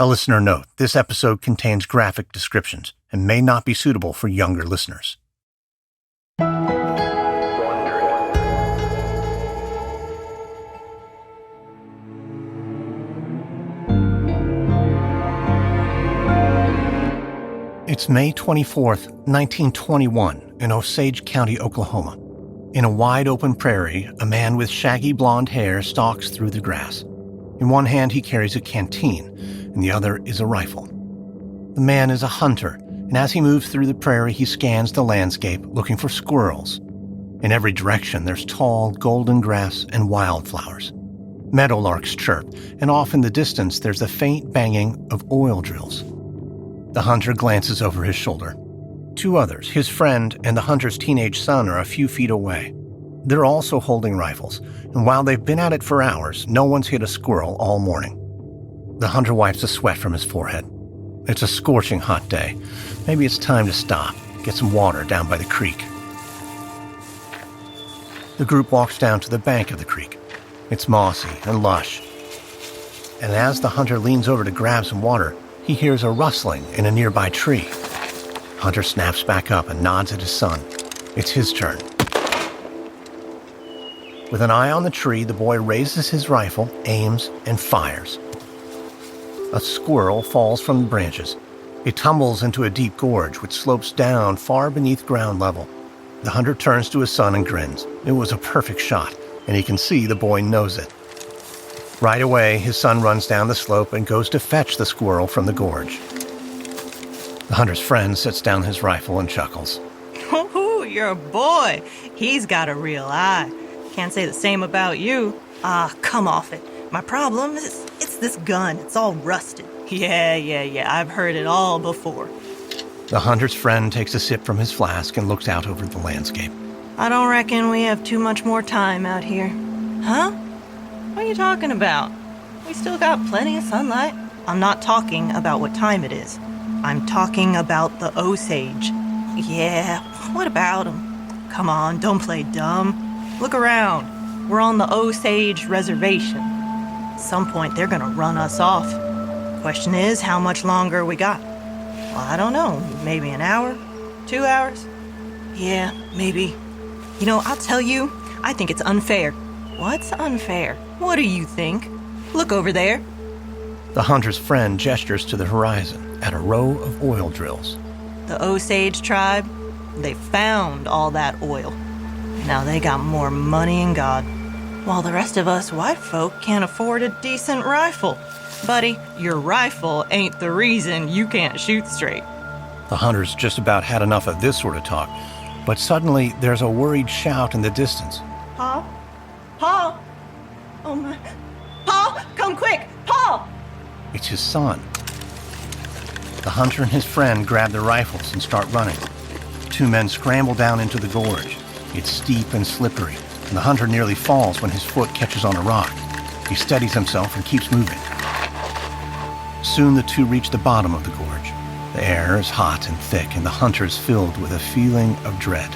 A listener note, this episode contains graphic descriptions and may not be suitable for younger listeners. It's May 24th, 1921, in Osage County, Oklahoma. In a wide-open prairie, a man with shaggy blonde hair stalks through the grass. In one hand, he carries a canteen, and the other is a rifle. The man is a hunter, and as he moves through the prairie, he scans the landscape looking for squirrels. In every direction, there's tall, golden grass and wildflowers. Meadowlarks chirp, and off in the distance, there's the faint banging of oil drills. The hunter glances over his shoulder. Two others, his friend and the hunter's teenage son, are a few feet away. They're also holding rifles, and while they've been at it for hours, no one's hit a squirrel all morning. The hunter wipes the sweat from his forehead. It's a scorching hot day. Maybe it's time to stop, get some water down by the creek. The group walks down to the bank of the creek. It's mossy and lush. And as the hunter leans over to grab some water, he hears a rustling in a nearby tree. Hunter snaps back up and nods at his son. It's his turn. With an eye on the tree, the boy raises his rifle, aims, and fires. A squirrel falls from the branches. It tumbles into a deep gorge, which slopes down far beneath ground level. The hunter turns to his son and grins. It was a perfect shot, and he can see the boy knows it. Right away, his son runs down the slope and goes to fetch the squirrel from the gorge. The hunter's friend sets down his rifle and chuckles. Oh, you're a boy. He's got a real eye. Can't say the same about you. Come off it. My problem is it's this gun. It's all rusted. Yeah. I've heard it all before. The hunter's friend takes a sip from his flask and looks out over the landscape. I don't reckon we have too much more time out here. Huh? What are you talking about? We still got plenty of sunlight. I'm not talking about what time it is. I'm talking about the Osage. Yeah, what about them? Come on, don't play dumb. Look around. We're on the Osage Reservation. At some point, they're gonna run us off. Question is, how much longer we got? Well, I don't know. Maybe an hour? 2 hours? Yeah, maybe. You know, I'll tell you, I think it's unfair. What's unfair? What do you think? Look over there. The hunter's friend gestures to the horizon at a row of oil drills. The Osage tribe, they found all that oil. Now they got more money than God, while the rest of us white folk can't afford a decent rifle. Buddy, your rifle ain't the reason you can't shoot straight. The hunter's just about had enough of this sort of talk, but suddenly there's a worried shout in the distance. Paul? Paul! Oh my... Paul, come quick! Paul! It's his son. The hunter and his friend grab their rifles and start running. Two men scramble down into the gorge. It's steep and slippery, and the hunter nearly falls when his foot catches on a rock. He steadies himself and keeps moving. Soon the two reach the bottom of the gorge. The air is hot and thick, and the hunter is filled with a feeling of dread.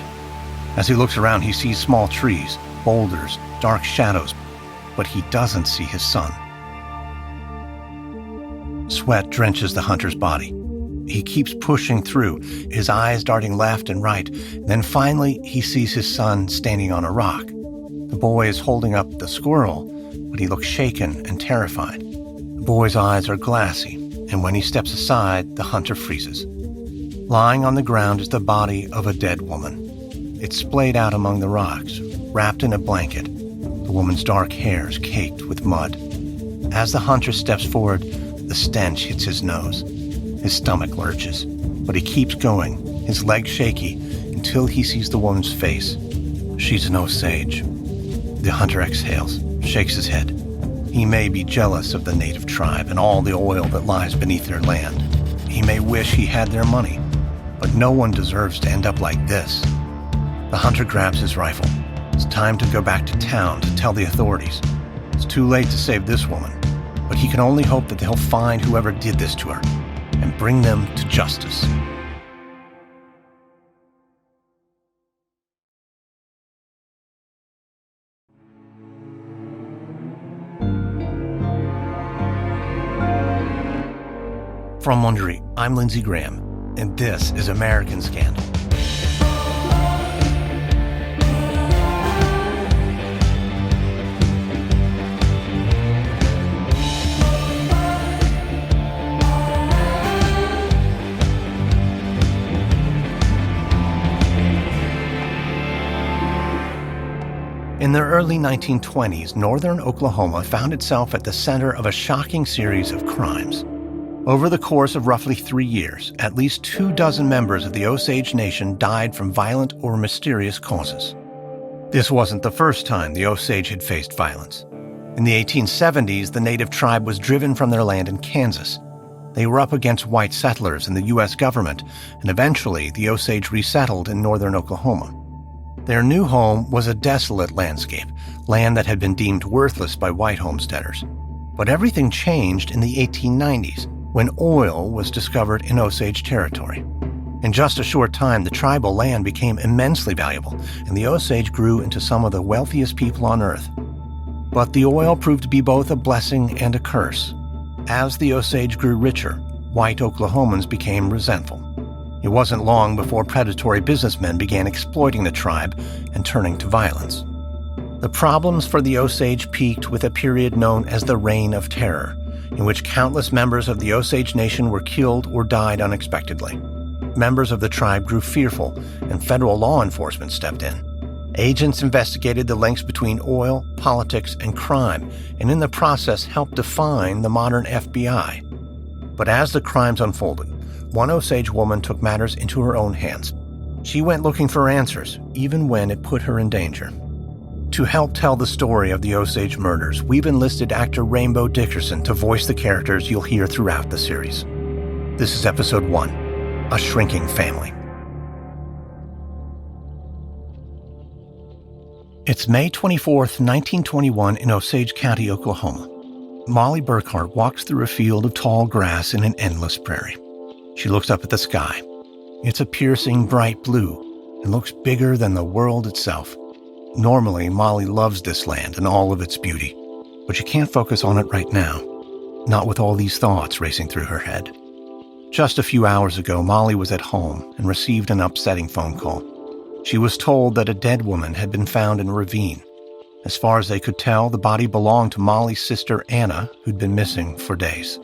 As he looks around, he sees small trees, boulders, dark shadows, but he doesn't see his son. Sweat drenches the hunter's body. He keeps pushing through, his eyes darting left and right. Then finally, he sees his son standing on a rock. The boy is holding up the squirrel, but he looks shaken and terrified. The boy's eyes are glassy, and when he steps aside, the hunter freezes. Lying on the ground is the body of a dead woman. It's splayed out among the rocks, wrapped in a blanket. The woman's dark hair is caked with mud. As the hunter steps forward, the stench hits his nose. His stomach lurches, but he keeps going, his legs shaky, until he sees the woman's face. She's an Osage. The hunter exhales, shakes his head. He may be jealous of the native tribe and all the oil that lies beneath their land. He may wish he had their money, but no one deserves to end up like this. The hunter grabs his rifle. It's time to go back to town to tell the authorities. It's too late to save this woman, but he can only hope that they'll find whoever did this to her and bring them to justice. From Wondery, I'm Lindsey Graham, and this is American Scandal. In the early 1920s, northern Oklahoma found itself at the center of a shocking series of crimes. Over the course of roughly 3 years, at least 24 members of the Osage Nation died from violent or mysterious causes. This wasn't the first time the Osage had faced violence. In the 1870s, the native tribe was driven from their land in Kansas. They were up against white settlers and the U.S. government, and eventually the Osage resettled in northern Oklahoma. Their new home was a desolate landscape, land that had been deemed worthless by white homesteaders. But everything changed in the 1890s, when oil was discovered in Osage territory. In just a short time, the tribal land became immensely valuable, and the Osage grew into some of the wealthiest people on Earth. But the oil proved to be both a blessing and a curse. As the Osage grew richer, white Oklahomans became resentful. It wasn't long before predatory businessmen began exploiting the tribe and turning to violence. The problems for the Osage peaked with a period known as the Reign of Terror, in which countless members of the Osage Nation were killed or died unexpectedly. Members of the tribe grew fearful, and federal law enforcement stepped in. Agents investigated the links between oil, politics, and crime, and in the process helped define the modern FBI. But as the crimes unfolded, one Osage woman took matters into her own hands. She went looking for answers, even when it put her in danger. To help tell the story of the Osage murders, we've enlisted actor Rainbow Dickerson to voice the characters you'll hear throughout the series. This is Episode 1, A Shrinking Family. It's May 24th, 1921 in Osage County, Oklahoma. Molly Burkhart walks through a field of tall grass in an endless prairie. She looks up at the sky. It's a piercing, bright blue and looks bigger than the world itself. Normally, Molly loves this land and all of its beauty, but she can't focus on it right now, not with all these thoughts racing through her head. Just a few hours ago, Molly was at home and received an upsetting phone call. She was told that a dead woman had been found in a ravine. As far as they could tell, the body belonged to Molly's sister Anna, who'd been missing for days.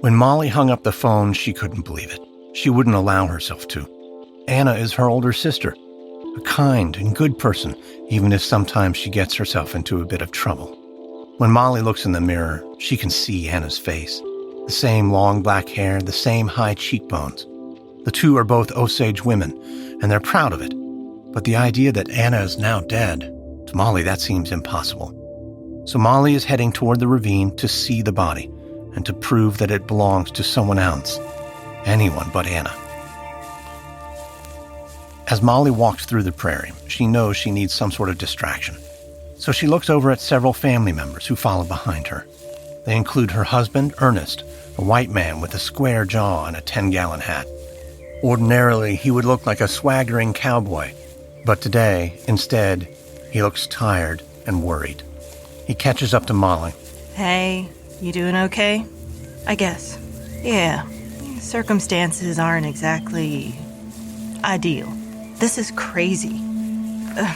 When Molly hung up the phone, she couldn't believe it. She wouldn't allow herself to. Anna is her older sister, a kind and good person, even if sometimes she gets herself into a bit of trouble. When Molly looks in the mirror, she can see Anna's face. The same long black hair, the same high cheekbones. The two are both Osage women, and they're proud of it. But the idea that Anna is now dead, to Molly that seems impossible. So Molly is heading toward the ravine to see the body, and to prove that it belongs to someone else, anyone but Anna. As Molly walks through the prairie, she knows she needs some sort of distraction. So she looks over at several family members who follow behind her. They include her husband, Ernest, a white man with a square jaw and a 10-gallon hat. Ordinarily, he would look like a swaggering cowboy, but today, instead, he looks tired and worried. He catches up to Molly. Hey, you doing okay? I guess. Yeah, circumstances aren't exactly ideal. This is crazy.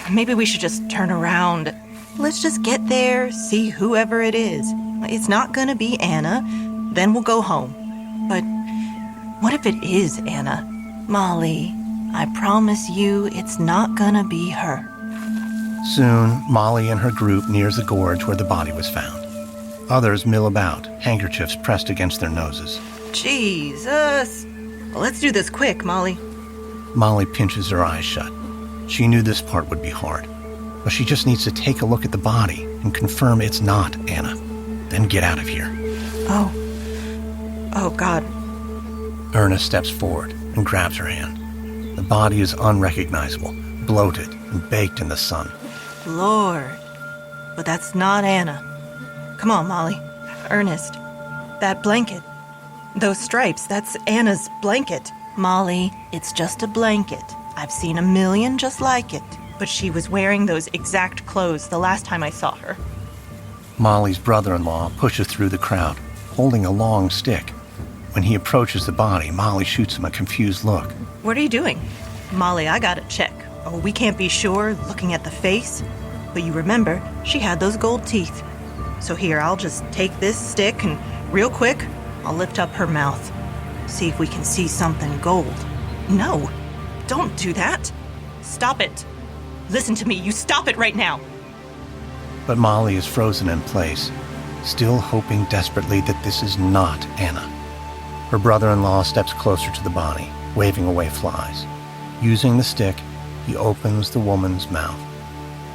Maybe we should just turn around. Let's just get there, see whoever it is. It's not gonna be Anna, then we'll go home. But what if it is Anna? Molly, I promise you it's not gonna be her. Soon, Molly and her group nears the gorge where the body was found. Others mill about, handkerchiefs pressed against their noses. Jesus! Well, let's do this quick, Molly. Molly pinches her eyes shut. She knew this part would be hard, but she just needs to take a look at the body and confirm it's not Anna, then get out of here. Oh, God. Ernest steps forward and grabs her hand. The body is unrecognizable, bloated and baked in the sun. Lord. But that's not Anna. Come on, Molly. Ernest. That blanket. Those stripes, that's Anna's blanket. Molly, it's just a blanket. I've seen a million just like it. But she was wearing those exact clothes the last time I saw her. Molly's brother-in-law pushes through the crowd, holding a long stick. When he approaches the body, Molly shoots him a confused look. What are you doing? Molly, I gotta check. Oh, we can't be sure looking at the face. But you remember, she had those gold teeth. So here, I'll just take this stick and real quick, I'll lift up her mouth. See if we can see something gold. No, don't do that. Stop it. Listen to me, you stop it right now. But Molly is frozen in place, still hoping desperately that this is not Anna. Her brother-in-law steps closer to the body, waving away flies. Using the stick, he opens the woman's mouth.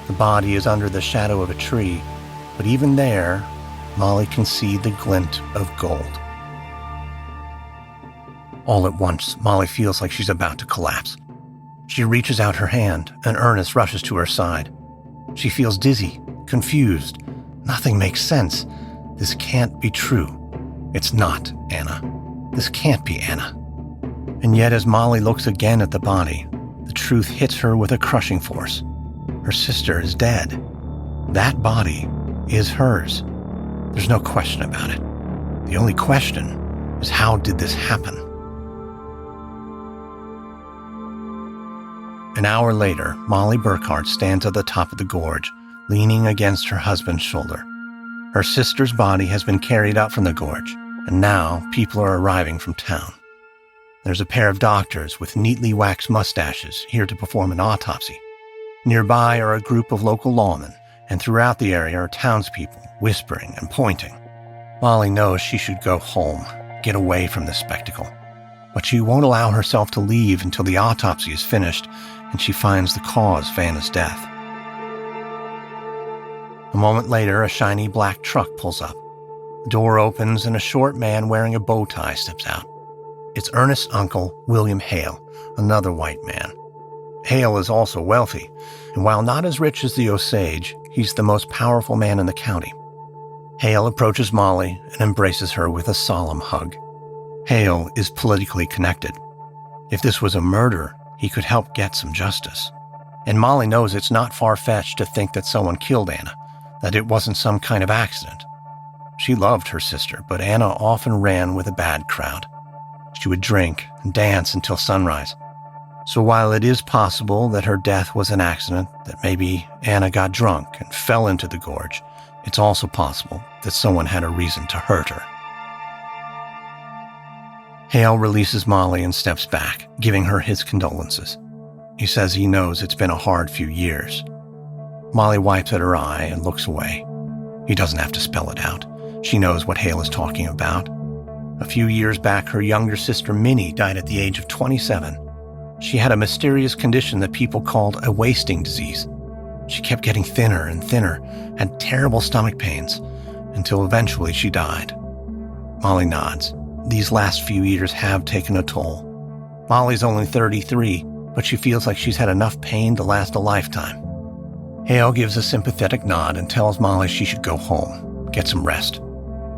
The body is under the shadow of a tree, but even there, Molly can see the glint of gold. All at once, Molly feels like she's about to collapse. She reaches out her hand, and Ernest rushes to her side. She feels dizzy, confused. Nothing makes sense. This can't be true. It's not Anna. This can't be Anna. And yet, as Molly looks again at the body, the truth hits her with a crushing force. Her sister is dead. That body is hers. There's no question about it. The only question is, how did this happen? An hour later, Molly Burkhart stands at the top of the gorge, leaning against her husband's shoulder. Her sister's body has been carried up from the gorge, and now people are arriving from town. There's a pair of doctors with neatly waxed mustaches here to perform an autopsy. Nearby are a group of local lawmen, and throughout the area are townspeople whispering and pointing. Molly knows she should go home, get away from this spectacle. But she won't allow herself to leave until the autopsy is finished and she finds the cause of Anna's death. A moment later, a shiny black truck pulls up. The door opens and a short man wearing a bow tie steps out. It's Ernest's uncle, William Hale, another white man. Hale is also wealthy, and while not as rich as the Osage, he's the most powerful man in the county. Hale approaches Molly and embraces her with a solemn hug. Hale is politically connected. If this was a murder, he could help get some justice. And Molly knows it's not far-fetched to think that someone killed Anna, that it wasn't some kind of accident. She loved her sister, but Anna often ran with a bad crowd. She would drink and dance until sunrise. So while it is possible that her death was an accident, that maybe Anna got drunk and fell into the gorge, it's also possible that someone had a reason to hurt her. Hale releases Molly and steps back, giving her his condolences. He says he knows it's been a hard few years. Molly wipes at her eye and looks away. He doesn't have to spell it out. She knows what Hale is talking about. A few years back, her younger sister Minnie died at the age of 27. She had a mysterious condition that people called a wasting disease. She kept getting thinner and thinner, had terrible stomach pains, until eventually she died. Molly nods. These last few years have taken a toll. Molly's only 33, but she feels like she's had enough pain to last a lifetime. Hale gives a sympathetic nod and tells Molly she should go home, get some rest.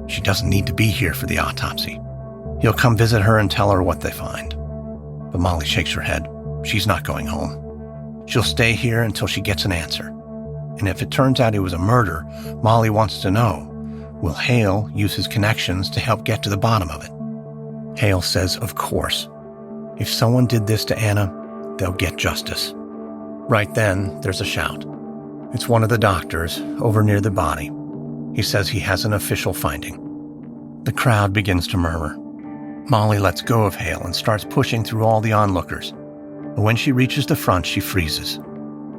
She doesn't need to be here for the autopsy. He'll come visit her and tell her what they find. But Molly shakes her head. She's not going home. She'll stay here until she gets an answer. And if it turns out it was a murder, Molly wants to know, will Hale use his connections to help get to the bottom of it? Hale says, of course. If someone did this to Anna, they'll get justice. Right then, there's a shout. It's one of the doctors over near the body. He says he has an official finding. The crowd begins to murmur. Molly lets go of Hale and starts pushing through all the onlookers. But when she reaches the front, she freezes.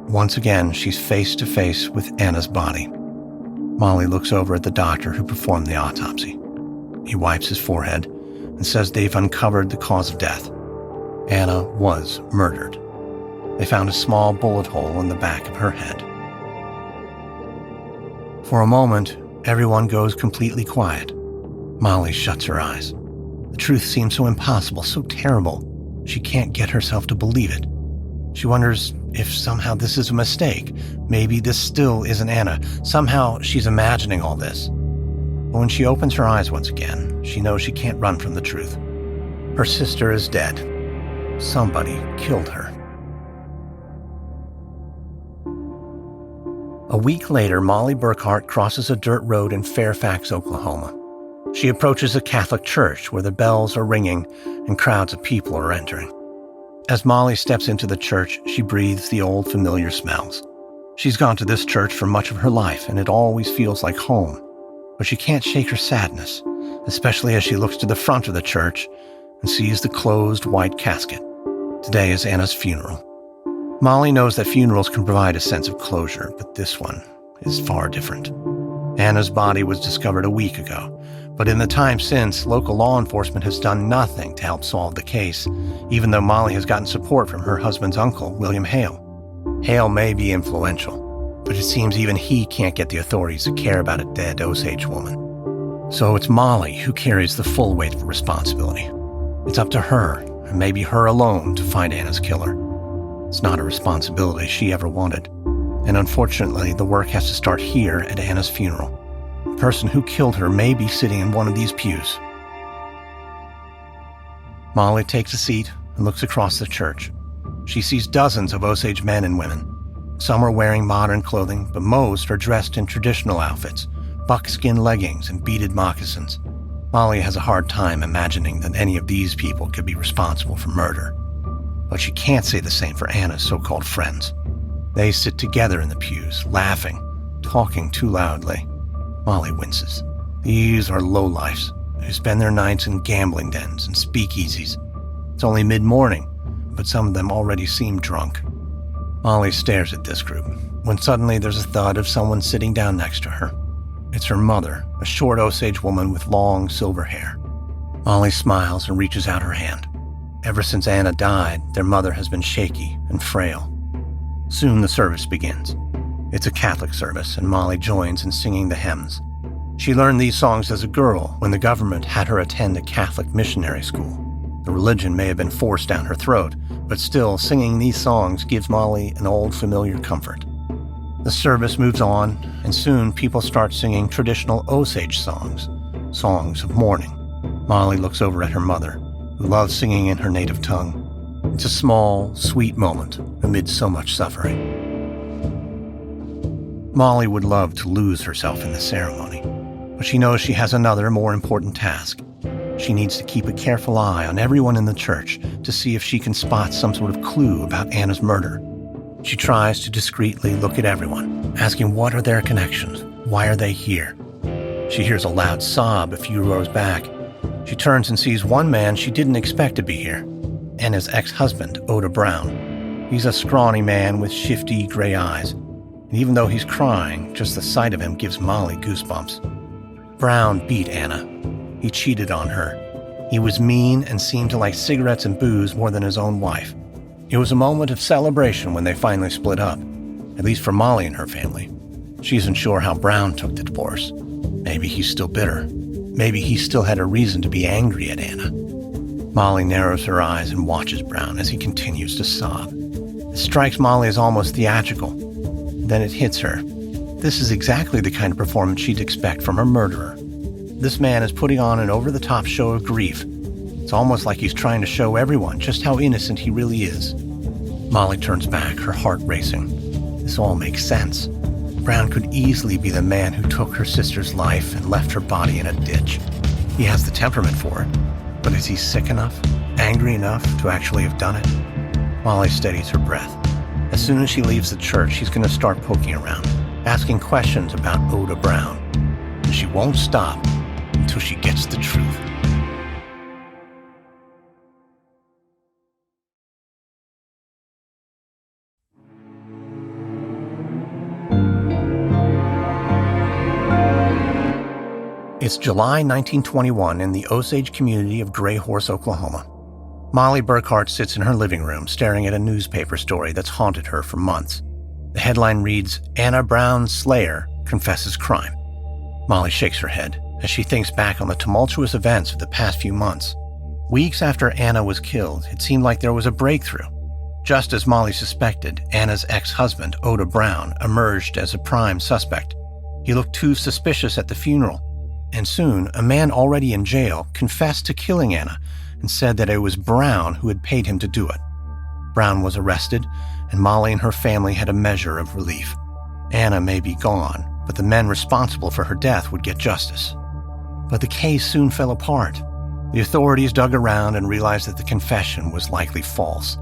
Once again, she's face to face with Anna's body. Molly looks over at the doctor who performed the autopsy. He wipes his forehead and says they've uncovered the cause of death. Anna was murdered. They found a small bullet hole in the back of her head. For a moment, everyone goes completely quiet. Molly shuts her eyes. The truth seems so impossible, so terrible, she can't get herself to believe it. She wonders if somehow this is a mistake. Maybe this still isn't Anna. Somehow she's imagining all this. But when she opens her eyes once again, she knows she can't run from the truth. Her sister is dead. Somebody killed her. A week later, Molly Burkhart crosses a dirt road in Fairfax, Oklahoma. She approaches a Catholic church where the bells are ringing and crowds of people are entering. As Molly steps into the church, she breathes the old familiar smells. She's gone to this church for much of her life, and it always feels like home. But she can't shake her sadness, especially as she looks to the front of the church and sees the closed white casket. Today is Anna's funeral. Molly knows that funerals can provide a sense of closure, but this one is far different. Anna's body was discovered a week ago, but in the time since, local law enforcement has done nothing to help solve the case, even though Molly has gotten support from her husband's uncle, William Hale. Hale may be influential, but it seems even he can't get the authorities to care about a dead Osage woman. So it's Molly who carries the full weight of responsibility. It's up to her, and maybe her alone, to find Anna's killer. It's not a responsibility she ever wanted, and unfortunately, the work has to start here at Anna's funeral. The person who killed her may be sitting in one of these pews. Molly takes a seat and looks across the church. She sees dozens of Osage men and women. Some are wearing modern clothing, but most are dressed in traditional outfits, buckskin leggings and beaded moccasins. Molly has a hard time imagining that any of these people could be responsible for murder. But she can't say the same for Anna's so-called friends. They sit together in the pews, laughing, talking too loudly. Molly winces. These are lowlifes who spend their nights in gambling dens and speakeasies. It's only mid-morning, but some of them already seem drunk. Molly stares at this group, when suddenly there's a thud of someone sitting down next to her. It's her mother, a short Osage woman with long silver hair. Molly smiles and reaches out her hand. Ever since Anna died, their mother has been shaky and frail. Soon the service begins. It's a Catholic service, and Molly joins in singing the hymns. She learned these songs as a girl when the government had her attend a Catholic missionary school. The religion may have been forced down her throat, but still, singing these songs gives Molly an old familiar comfort. The service moves on, and soon people start singing traditional Osage songs, songs of mourning. Molly looks over at her mother, who loves singing in her native tongue. It's a small, sweet moment amid so much suffering. Molly would love to lose herself in the ceremony, but she knows she has another, more important task. She needs to keep a careful eye on everyone in the church to see if she can spot some sort of clue about Anna's murder. She tries to discreetly look at everyone, asking what are their connections, why are they here. She hears a loud sob a few rows back. She turns and sees one man she didn't expect to be here, Anna's ex-husband, Oda Brown. He's a scrawny man with shifty gray eyes, and even though he's crying, just the sight of him gives Molly goosebumps. Brown beat Anna. He cheated on her. He was mean and seemed to like cigarettes and booze more than his own wife. It was a moment of celebration when they finally split up, at least for Molly and her family. She isn't sure how Brown took the divorce. Maybe he's still bitter. Maybe he still had a reason to be angry at Anna. Molly narrows her eyes and watches Brown as he continues to sob. It strikes Molly as almost theatrical. Then it hits her. This is exactly the kind of performance she'd expect from her murderer. This man is putting on an over-the-top show of grief. It's almost like he's trying to show everyone just how innocent he really is. Molly turns back, her heart racing. This all makes sense. Brown could easily be the man who took her sister's life and left her body in a ditch. He has the temperament for it, but is he sick enough, angry enough to actually have done it? Molly steadies her breath. As soon as she leaves the church, she's going to start poking around, asking questions about Oda Brown. And she won't stop until she gets the truth. It's July 1921 in the Osage community of Gray Horse, Oklahoma. Molly Burkhart sits in her living room staring at a newspaper story that's haunted her for months. The headline reads, "Anna Brown's Slayer Confesses Crime." Molly shakes her head as she thinks back on the tumultuous events of the past few months. Weeks after Anna was killed, it seemed like there was a breakthrough. Just as Molly suspected, Anna's ex-husband, Oda Brown, emerged as a prime suspect. He looked too suspicious at the funeral, and soon a man already in jail confessed to killing Anna and said that it was Brown who had paid him to do it. Brown was arrested, and Molly and her family had a measure of relief. Anna may be gone, but the men responsible for her death would get justice. But the case soon fell apart. The authorities dug around and realized that the confession was likely false.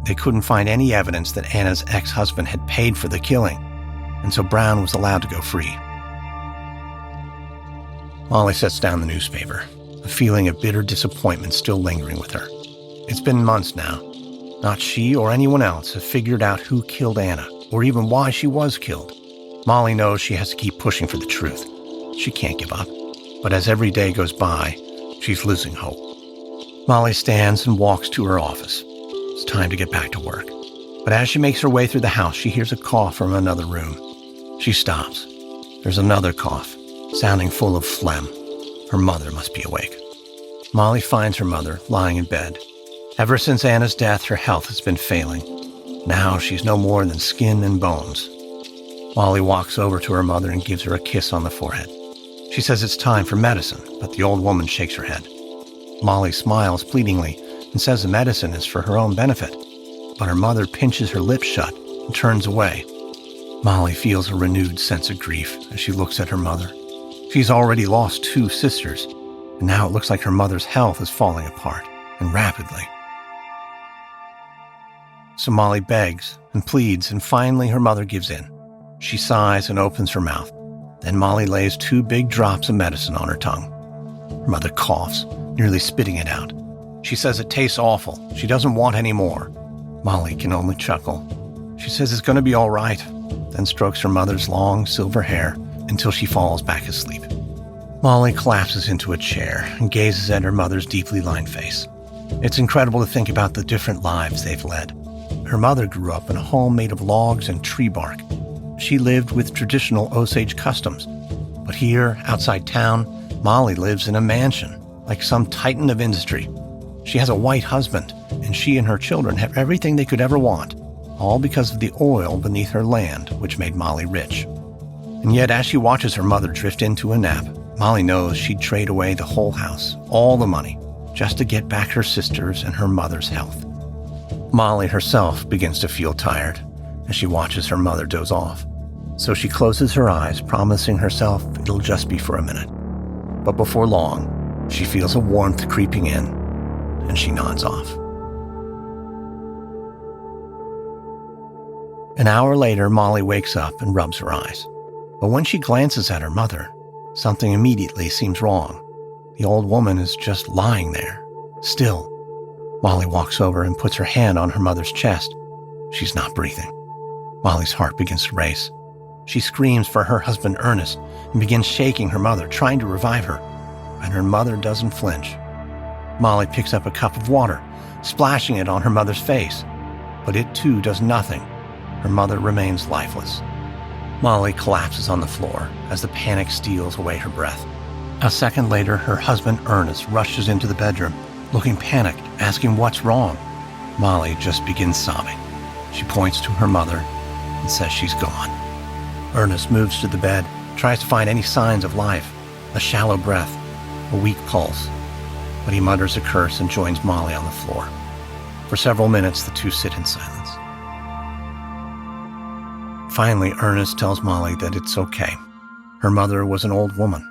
They couldn't find any evidence that Anna's ex-husband had paid for the killing, and so Brown was allowed to go free. Molly sets down the newspaper, a feeling of bitter disappointment still lingering with her. It's been months now. Not she or anyone else have figured out who killed Anna, or even why she was killed. Molly knows she has to keep pushing for the truth. She can't give up. But as every day goes by, she's losing hope. Molly stands and walks to her office. It's time to get back to work. But as she makes her way through the house, she hears a cough from another room. She stops. There's another cough, sounding full of phlegm. Her mother must be awake. Molly finds her mother lying in bed. Ever since Anna's death, her health has been failing. Now she's no more than skin and bones. Molly walks over to her mother and gives her a kiss on the forehead. She says it's time for medicine, but the old woman shakes her head. Molly smiles pleadingly and says the medicine is for her own benefit, but her mother pinches her lips shut and turns away. Molly feels a renewed sense of grief as she looks at her mother. She's already lost 2 sisters, and now it looks like her mother's health is falling apart, and rapidly. So Molly begs and pleads, and finally her mother gives in. She sighs and opens her mouth. Then Molly lays 2 big drops of medicine on her tongue. Her mother coughs, nearly spitting it out. She says it tastes awful. She doesn't want any more. Molly can only chuckle. She says it's going to be all right, then strokes her mother's long silver hair until she falls back asleep. Molly collapses into a chair and gazes at her mother's deeply lined face. It's incredible to think about the different lives they've led. Her mother grew up in a home made of logs and tree bark. She lived with traditional Osage customs. But here, outside town, Molly lives in a mansion, like some titan of industry. She has a white husband, and she and her children have everything they could ever want, all because of the oil beneath her land, which made Molly rich. And yet, as she watches her mother drift into a nap, Molly knows she'd trade away the whole house, all the money, just to get back her sisters and her mother's health. Molly herself begins to feel tired as she watches her mother doze off. So she closes her eyes, promising herself it'll just be for a minute. But before long, she feels a warmth creeping in, and she nods off. An hour later, Molly wakes up and rubs her eyes. But when she glances at her mother, something immediately seems wrong. The old woman is just lying there, still. Molly walks over and puts her hand on her mother's chest. She's not breathing. Molly's heart begins to race. She screams for her husband Ernest and begins shaking her mother, trying to revive her, and her mother doesn't flinch. Molly picks up a cup of water, splashing it on her mother's face, but it too does nothing. Her mother remains lifeless. Molly collapses on the floor as the panic steals away her breath. A second later, her husband Ernest rushes into the bedroom, looking panicked, asking what's wrong. Molly just begins sobbing. She points to her mother and says she's gone. Ernest moves to the bed, tries to find any signs of life, a shallow breath, a weak pulse, but he mutters a curse and joins Molly on the floor. For several minutes, the two sit in silence. Finally, Ernest tells Molly that it's okay. Her mother was an old woman,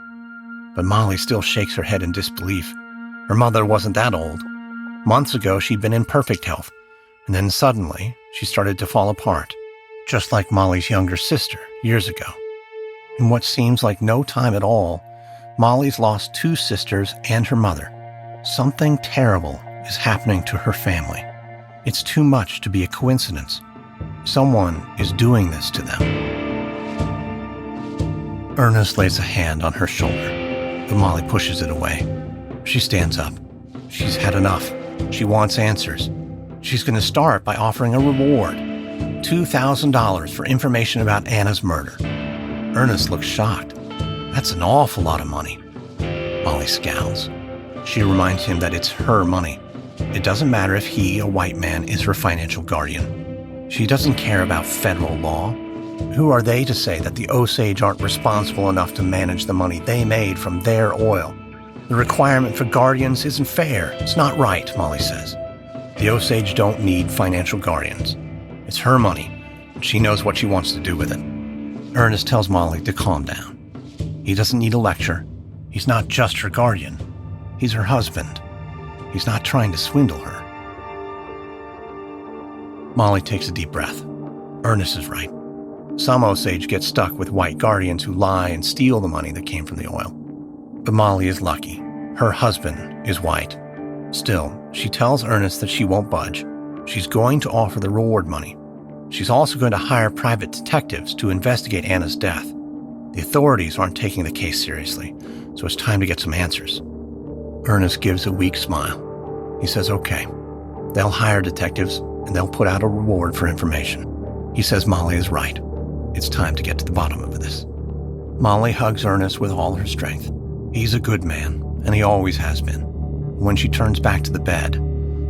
but Molly still shakes her head in disbelief. Her mother wasn't that old. Months ago, she'd been in perfect health, and then suddenly, she started to fall apart, just like Molly's younger sister years ago. In what seems like no time at all, Molly's lost 2 sisters and her mother. Something terrible is happening to her family. It's too much to be a coincidence. Someone is doing this to them. Ernest lays a hand on her shoulder, but Molly pushes it away. She stands up. She's had enough. She wants answers. She's going to start by offering a reward. $2,000 for information about Anna's murder. Ernest looks shocked. That's an awful lot of money. Molly scowls. She reminds him that it's her money. It doesn't matter if he, a white man, is her financial guardian. She doesn't care about federal law. Who are they to say that the Osage aren't responsible enough to manage the money they made from their oil? The requirement for guardians isn't fair. It's not right, Molly says. The Osage don't need financial guardians. It's her money, and she knows what she wants to do with it. Ernest tells Molly to calm down. He doesn't need a lecture. He's not just her guardian. He's her husband. He's not trying to swindle her. Molly takes a deep breath. Ernest is right. Some Osage get stuck with white guardians who lie and steal the money that came from the oil. But Molly is lucky. Her husband is white. Still, she tells Ernest that she won't budge. She's going to offer the reward money. She's also going to hire private detectives to investigate Anna's death. The authorities aren't taking the case seriously, so it's time to get some answers. Ernest gives a weak smile. He says, okay. They'll hire detectives, and they'll put out a reward for information. He says Molly is right. It's time to get to the bottom of this. Molly hugs Ernest with all her strength. He's a good man, and he always has been. When she turns back to the bed,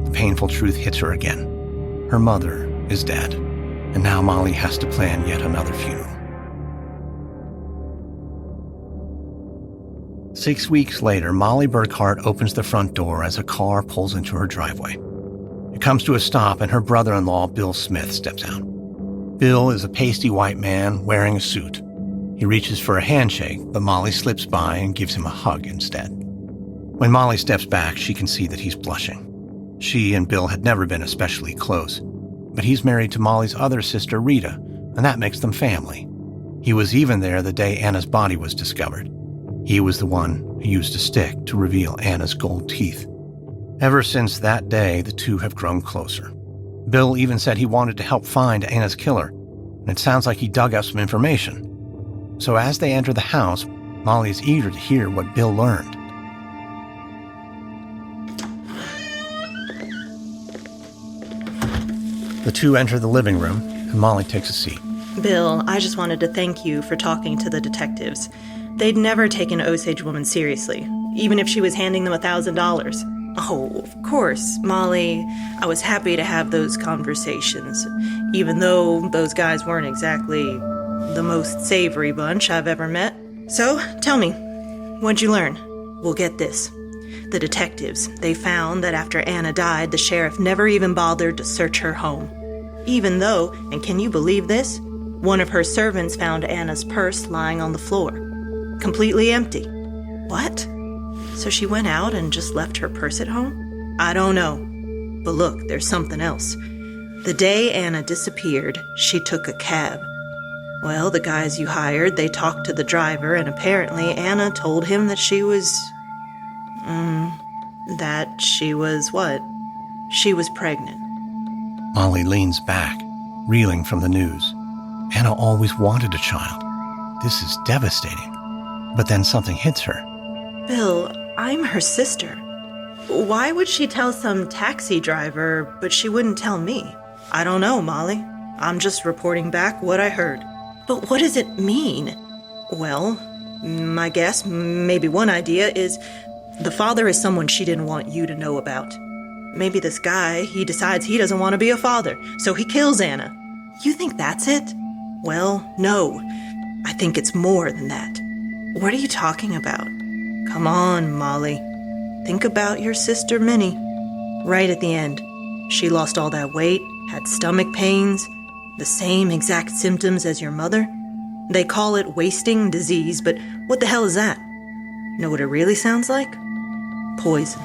the painful truth hits her again. Her mother is dead, and now Molly has to plan yet another funeral. 6 weeks later, Molly Burkhart opens the front door as a car pulls into her driveway. It comes to a stop, and her brother-in-law, Bill Smith, steps out. Bill is a pasty white man wearing a suit. He reaches for a handshake, but Molly slips by and gives him a hug instead. When Molly steps back, she can see that he's blushing. She and Bill had never been especially close, but he's married to Molly's other sister, Rita, and that makes them family. He was even there the day Anna's body was discovered. He was the one who used a stick to reveal Anna's gold teeth. Ever since that day, the two have grown closer. Bill even said he wanted to help find Anna's killer, and it sounds like he dug up some information. So as they enter the house, Molly is eager to hear what Bill learned. The two enter the living room, and Molly takes a seat. Bill, I just wanted to thank you for talking to the detectives. They'd never taken an Osage woman seriously, even if she was handing them $1,000. Oh, of course, Molly. I was happy to have those conversations, even though those guys weren't exactly the most savory bunch I've ever met. So, tell me, what'd you learn? Well, get this. The detectives, they found that after Anna died, the sheriff never even bothered to search her home. Even though, and can you believe this? One of her servants found Anna's purse lying on the floor, completely empty. What? So she went out and just left her purse at home? I don't know. But look, there's something else. The day Anna disappeared, she took a cab. Well, the guys you hired, they talked to the driver, and apparently Anna told him that she was... what? She was pregnant. Molly leans back, reeling from the news. Anna always wanted a child. This is devastating. But then something hits her. Bill, I'm her sister. Why would she tell some taxi driver, but she wouldn't tell me? I don't know, Molly. I'm just reporting back what I heard. But what does it mean? Well, my guess, maybe one idea is the father is someone she didn't want you to know about. Maybe this guy, he decides he doesn't want to be a father, so he kills Anna. You think that's it? Well, no. I think it's more than that. What are you talking about? Come on, Molly. Think about your sister Minnie. Right at the end, she lost all that weight, had stomach pains, the same exact symptoms as your mother. They call it wasting disease, but what the hell is that? Know what it really sounds like? Poison.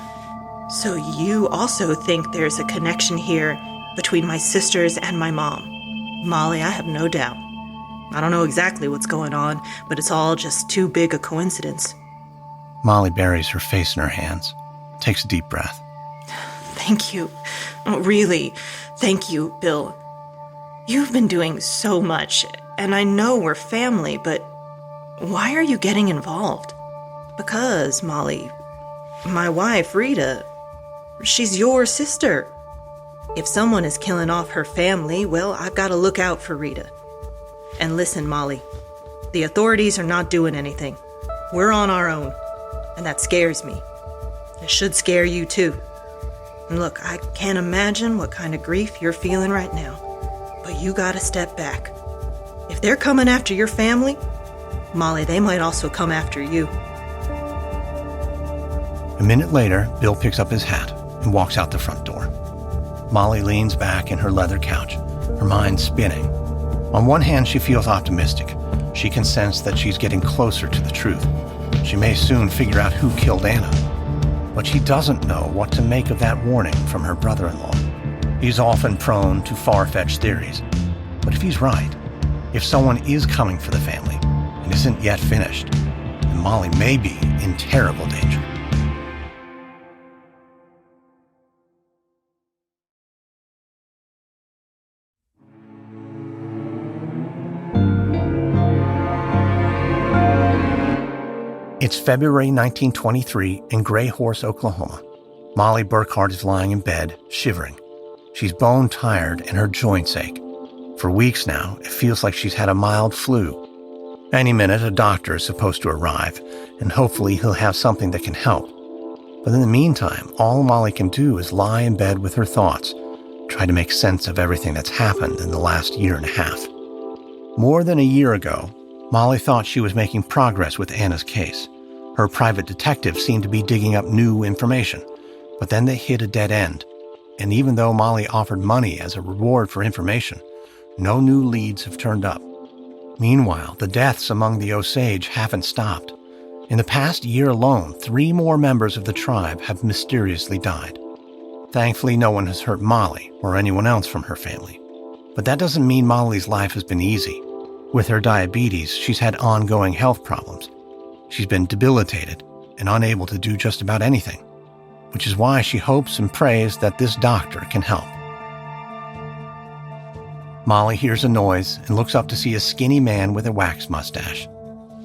So you also think there's a connection here between my sisters and my mom. Molly, I have no doubt. I don't know exactly what's going on, but it's all just too big a coincidence. Molly buries her face in her hands, takes a deep breath. Thank you. Oh, really, thank you, Bill. You've been doing so much, and I know we're family, but why are you getting involved? Because, Molly, my wife, Rita, she's your sister. If someone is killing off her family, well, I've got to look out for Rita. And listen, Molly, the authorities are not doing anything. We're on our own, and that scares me. It should scare you, too. And look, I can't imagine what kind of grief you're feeling right now, but you gotta step back. If they're coming after your family, Molly, they might also come after you. A minute later, Bill picks up his hat and walks out the front door. Molly leans back in her leather couch, her mind spinning. On one hand, she feels optimistic. She can sense that she's getting closer to the truth. She may soon figure out who killed Anna. But she doesn't know what to make of that warning from her brother-in-law. He's often prone to far-fetched theories. But if he's right, if someone is coming for the family and isn't yet finished, then Molly may be in terrible danger. It's February 1923 in Gray Horse, Oklahoma. Molly Burkhart is lying in bed, shivering. She's bone-tired and her joints ache. For weeks now, it feels like she's had a mild flu. Any minute, a doctor is supposed to arrive, and hopefully he'll have something that can help. But in the meantime, all Molly can do is lie in bed with her thoughts, try to make sense of everything that's happened in the last year and a half. More than a year ago, Molly thought she was making progress with Anna's case. Her private detective seemed to be digging up new information, but then they hit a dead end. And even though Molly offered money as a reward for information, no new leads have turned up. Meanwhile, the deaths among the Osage haven't stopped. In the past year alone, 3 more members of the tribe have mysteriously died. Thankfully, no one has hurt Molly or anyone else from her family. But that doesn't mean Molly's life has been easy. With her diabetes, she's had ongoing health problems. She's been debilitated and unable to do just about anything, which is why she hopes and prays that this doctor can help. Molly hears a noise and looks up to see a skinny man with a wax mustache.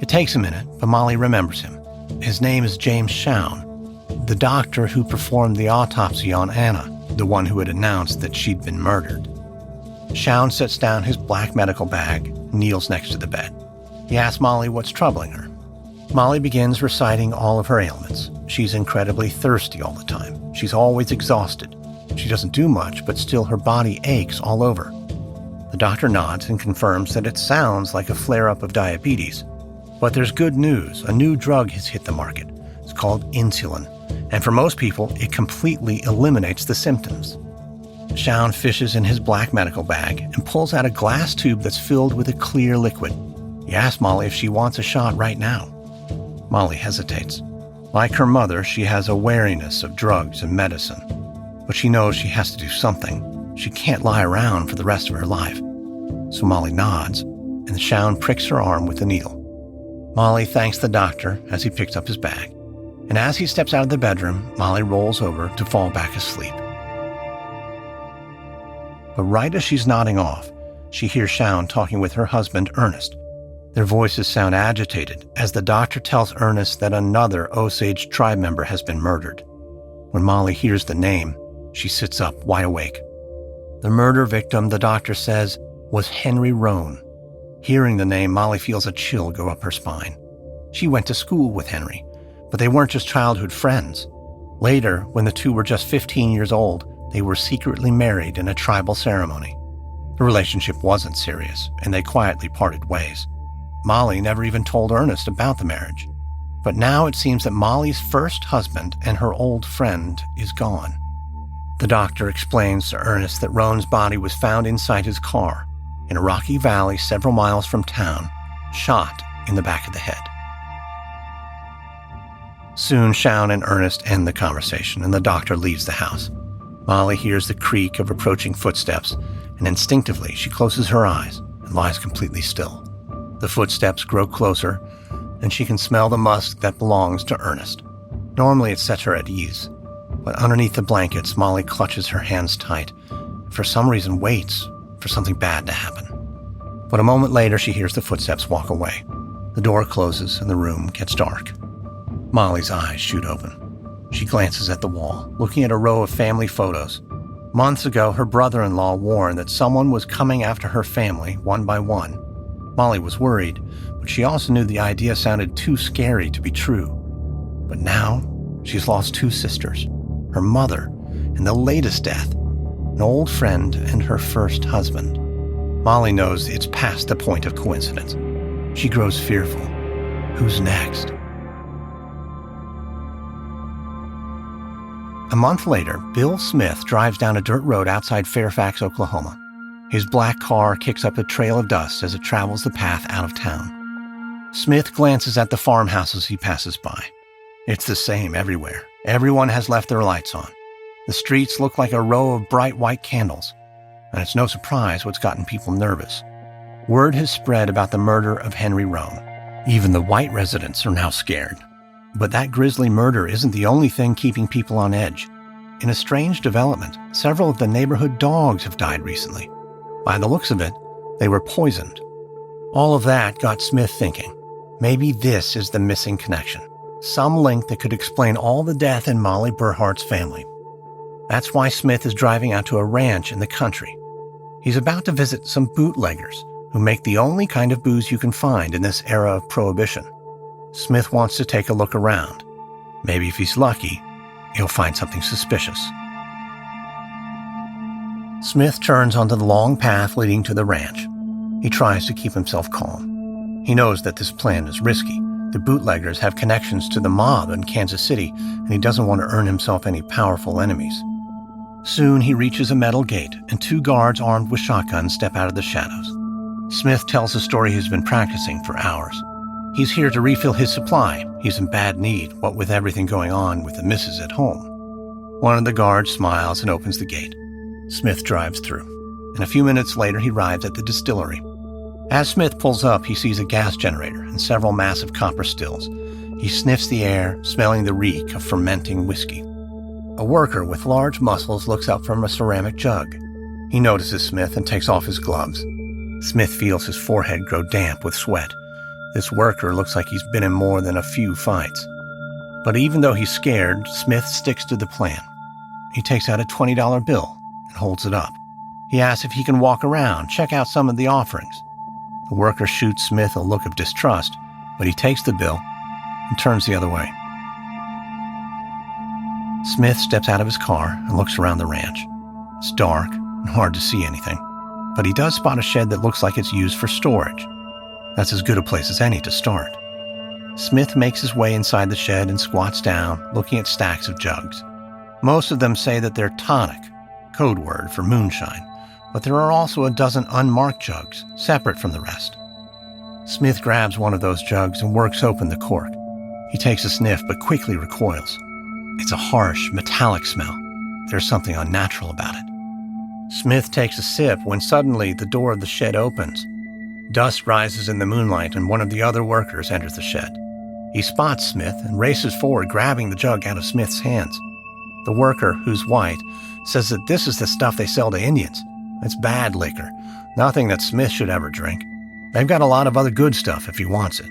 It takes a minute, but Molly remembers him. His name is James Shown, the doctor who performed the autopsy on Anna, the one who had announced that she'd been murdered. Shown sets down his black medical bag and kneels next to the bed. He asks Molly what's troubling her. Molly begins reciting all of her ailments. She's incredibly thirsty all the time. She's always exhausted. She doesn't do much, but still her body aches all over. The doctor nods and confirms that it sounds like a flare-up of diabetes. But there's good news. A new drug has hit the market. It's called insulin. And for most people, it completely eliminates the symptoms. Shown fishes in his black medical bag and pulls out a glass tube that's filled with a clear liquid. He asks Molly if she wants a shot right now. Molly hesitates. Like her mother, she has a wariness of drugs and medicine. But she knows she has to do something. She can't lie around for the rest of her life. So Molly nods, and Shown pricks her arm with the needle. Molly thanks the doctor as he picks up his bag. And as he steps out of the bedroom, Molly rolls over to fall back asleep. But right as she's nodding off, she hears Shown talking with her husband, Ernest. Their voices sound agitated as the doctor tells Ernest that another Osage tribe member has been murdered. When Molly hears the name, she sits up wide awake. The murder victim, the doctor says, was Henry Roan. Hearing the name, Molly feels a chill go up her spine. She went to school with Henry, but they weren't just childhood friends. Later, when the two were just 15 years old, they were secretly married in a tribal ceremony. The relationship wasn't serious, and they quietly parted ways. Molly never even told Ernest about the marriage. But now it seems that Molly's first husband and her old friend is gone. The doctor explains to Ernest that Roan's body was found inside his car, in a rocky valley several miles from town, shot in the back of the head. Soon, Shown and Ernest end the conversation, and the doctor leaves the house. Molly hears the creak of approaching footsteps, and instinctively she closes her eyes and lies completely still. The footsteps grow closer, and she can smell the musk that belongs to Ernest. Normally it sets her at ease, but underneath the blankets, Molly clutches her hands tight, and for some reason waits for something bad to happen. But a moment later, she hears the footsteps walk away. The door closes and the room gets dark. Molly's eyes shoot open. She glances at the wall, looking at a row of family photos. Months ago, her brother-in-law warned that someone was coming after her family, one by one. Molly was worried, but she also knew the idea sounded too scary to be true. But now, she's lost 2 sisters, her mother, and the latest death, an old friend and her first husband. Molly knows it's past the point of coincidence. She grows fearful. Who's next? A month later, Bill Smith drives down a dirt road outside Fairfax, Oklahoma. His black car kicks up a trail of dust as it travels the path out of town. Smith glances at the farmhouses he passes by. It's the same everywhere. Everyone has left their lights on. The streets look like a row of bright white candles, and it's no surprise what's gotten people nervous. Word has spread about the murder of Henry Roan. Even the white residents are now scared. But that grisly murder isn't the only thing keeping people on edge. In a strange development, several of the neighborhood dogs have died recently. By the looks of it, they were poisoned. All of that got Smith thinking. Maybe this is the missing connection. Some link that could explain all the death in Molly Burhart's family. That's why Smith is driving out to a ranch in the country. He's about to visit some bootleggers who make the only kind of booze you can find in this era of prohibition. Smith wants to take a look around. Maybe if he's lucky, he'll find something suspicious. Smith turns onto the long path leading to the ranch. He tries to keep himself calm. He knows that this plan is risky. The bootleggers have connections to the mob in Kansas City, and he doesn't want to earn himself any powerful enemies. Soon he reaches a metal gate, and 2 guards armed with shotguns step out of the shadows. Smith tells a story he's been practicing for hours. He's here to refill his supply. He's in bad need, what with everything going on with the missus at home. One of the guards smiles and opens the gate. Smith drives through, and a few minutes later he arrives at the distillery. As Smith pulls up, he sees a gas generator and several massive copper stills. He sniffs the air, smelling the reek of fermenting whiskey. A worker with large muscles looks up from a ceramic jug. He notices Smith and takes off his gloves. Smith feels his forehead grow damp with sweat. This worker looks like he's been in more than a few fights. But even though he's scared, Smith sticks to the plan. He takes out a $20 bill and holds it up. He asks if he can walk around, check out some of the offerings. The worker shoots Smith a look of distrust, but he takes the bill and turns the other way. Smith steps out of his car and looks around the ranch. It's dark and hard to see anything, but he does spot a shed that looks like it's used for storage. That's as good a place as any to start. Smith makes his way inside the shed and squats down, looking at stacks of jugs. Most of them say that they're tonic, code word for moonshine, but there are also a dozen unmarked jugs, separate from the rest. Smith grabs one of those jugs and works open the cork. He takes a sniff, but quickly recoils. It's a harsh, metallic smell. There's something unnatural about it. Smith takes a sip when suddenly the door of the shed opens. Dust rises in the moonlight and one of the other workers enters the shed. He spots Smith and races forward, grabbing the jug out of Smith's hands. The worker, who's white, says that this is the stuff they sell to Indians. It's bad liquor, nothing that Smith should ever drink. They've got a lot of other good stuff if he wants it.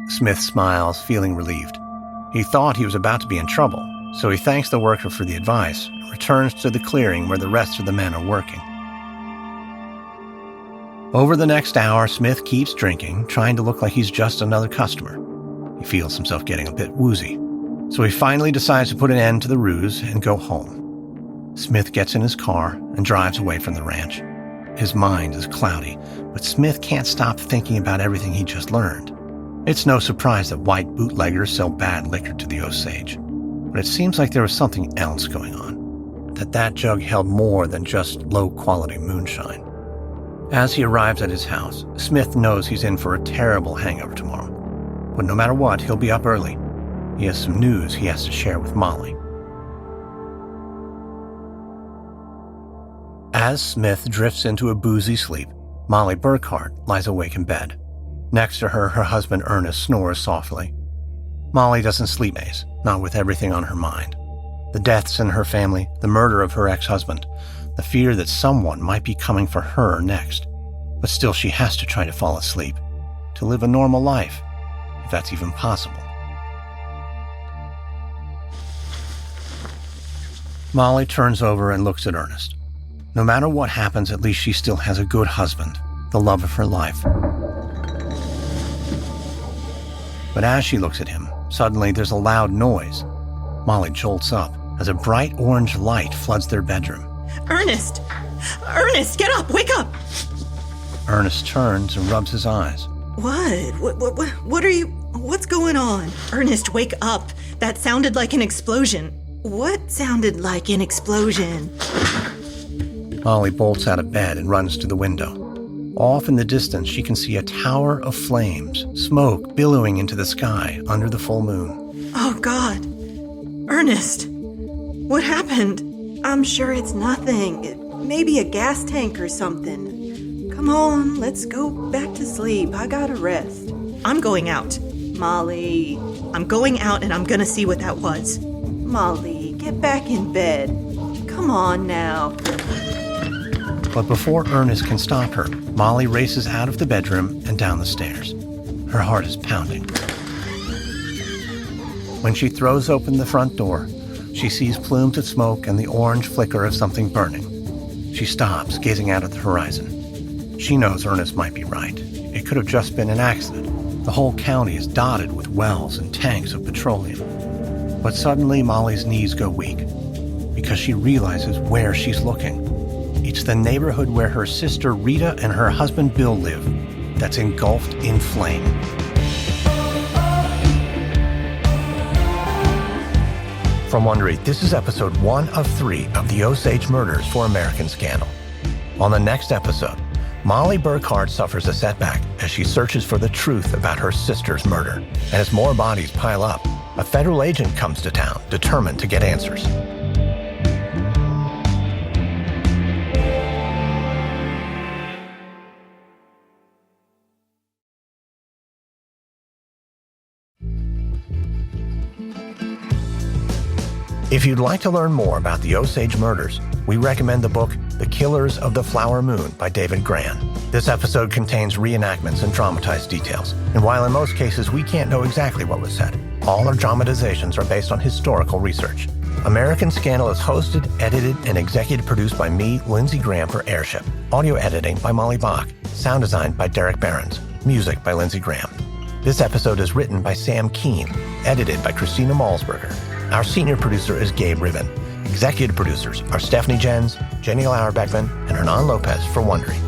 Smith smiles, feeling relieved. He thought he was about to be in trouble, so he thanks the worker for the advice and returns to the clearing where the rest of the men are working. Over the next hour, Smith keeps drinking, trying to look like he's just another customer. He feels himself getting a bit woozy, so he finally decides to put an end to the ruse and go home. Smith gets in his car and drives away from the ranch. His mind is cloudy, but Smith can't stop thinking about everything he just learned. It's no surprise that white bootleggers sell bad liquor to the Osage, but it seems like there was something else going on, that jug held more than just low-quality moonshine. As he arrives at his house, Smith knows he's in for a terrible hangover tomorrow, but no matter what, he'll be up early. He has some news he has to share with Molly. As Smith drifts into a boozy sleep, Molly Burkhart lies awake in bed. Next to her, her husband Ernest snores softly. Molly doesn't sleep days, not with everything on her mind. The deaths in her family, the murder of her ex-husband, the fear that someone might be coming for her next. But still she has to try to fall asleep, to live a normal life, if that's even possible. Molly turns over and looks at Ernest. No matter what happens, at least she still has a good husband, the love of her life. But as she looks at him, suddenly there's a loud noise. Molly jolts up as a bright orange light floods their bedroom. Ernest! Ernest, get up! Wake up! Ernest turns and rubs his eyes. What are you... What's going on? Ernest, wake up. That sounded like an explosion. What sounded like an explosion? Molly bolts out of bed and runs to the window. Off in the distance, she can see a tower of flames, smoke billowing into the sky under the full moon. Oh, God. Ernest, what happened? I'm sure it's nothing. Maybe a gas tank or something. Come on, let's go back to sleep. I gotta rest. I'm going out. Molly. I'm going out and I'm gonna see what that was. Molly, get back in bed. Come on now. But before Ernest can stop her, Molly races out of the bedroom and down the stairs. Her heart is pounding. When she throws open the front door, she sees plumes of smoke and the orange flicker of something burning. She stops, gazing out at the horizon. She knows Ernest might be right. It could have just been an accident. The whole county is dotted with wells and tanks of petroleum. But suddenly Molly's knees go weak because she realizes where she's looking. It's the neighborhood where her sister Rita and her husband Bill live, that's engulfed in flame. From Wondery, this is episode 1 of 3 of the Osage Murders for American Scandal. On the next episode, Molly Burkhart suffers a setback as she searches for the truth about her sister's murder. And as more bodies pile up, a federal agent comes to town determined to get answers. If you'd like to learn more about the Osage murders, we recommend the book The Killers of the Flower Moon by David Grann. This episode contains reenactments and dramatized details, and while in most cases we can't know exactly what was said, all our dramatizations are based on historical research. American Scandal is hosted, edited, and executive produced by me, Lindsey Graham, for Airship. Audio editing by Molly Bach. Sound design by Derek Behrens. Music by Lindsey Graham. This episode is written by Sam Keene, edited by Christina Malsberger. Our senior producer is Gabe Ribbon. Executive producers are Stephanie Jens, Jenny Lauer Beckman, and Hernan Lopez for Wondery.